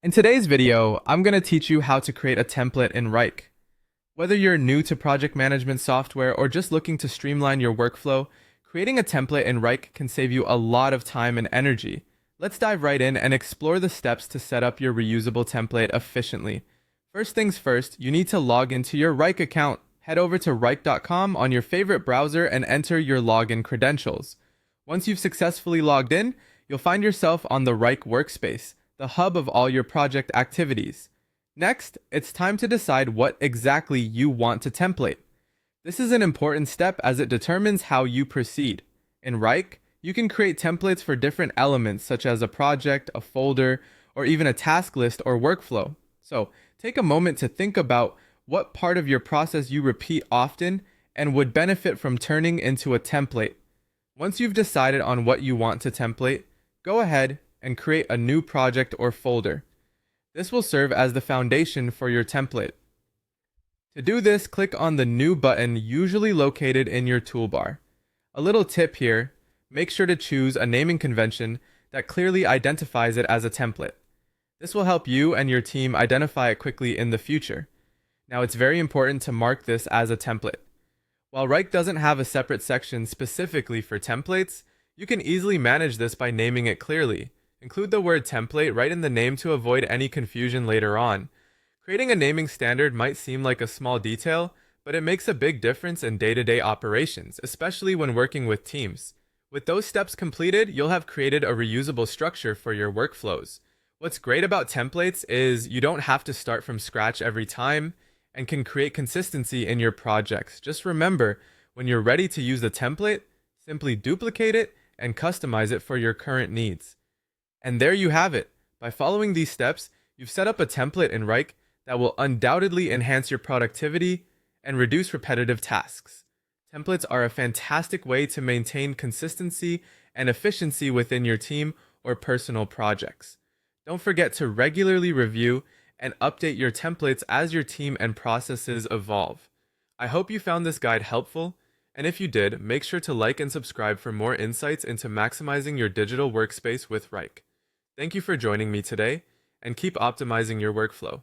In today's video, I'm going to teach you how to create a template in Wrike. Whether you're new to project management software or just looking to streamline your workflow, creating a template in Wrike can save you a lot of time and energy. Let's dive right in and explore the steps to set up your reusable template efficiently. First things first, you need to log into your Wrike account. Head over to wrike.com on your favorite browser and enter your login credentials. Once you've successfully logged in, you'll find yourself on the Wrike workspace, the hub of all your project activities. Next, it's time to decide what exactly you want to template. This is an important step as it determines how you proceed. In Wrike, you can create templates for different elements such as a project, a folder, or even a task list or workflow. So, take a moment to think about what part of your process you repeat often and would benefit from turning into a template. Once you've decided on what you want to template, go ahead and create a new project or folder. This will serve as the foundation for your template. To do this, click on the New button usually located in your toolbar. A little tip here, make sure to choose a naming convention that clearly identifies it as a template. This will help you and your team identify it quickly in the future. Now, it's very important to mark this as a template. While Wrike doesn't have a separate section specifically for templates, you can easily manage this by naming it clearly. Include the word template right in the name to avoid any confusion later on. Creating a naming standard might seem like a small detail, but it makes a big difference in day-to-day operations, especially when working with teams. With those steps completed, you'll have created a reusable structure for your workflows. What's great about templates is you don't have to start from scratch every time and can create consistency in your projects. Just remember, when you're ready to use the template, simply duplicate it and customize it for your current needs. And there you have it. By following these steps, you've set up a template in Wrike that will undoubtedly enhance your productivity and reduce repetitive tasks. Templates are a fantastic way to maintain consistency and efficiency within your team or personal projects. Don't forget to regularly review and update your templates as your team and processes evolve. I hope you found this guide helpful, and if you did, make sure to like and subscribe for more insights into maximizing your digital workspace with Wrike. Thank you for joining me today, and keep optimizing your workflow.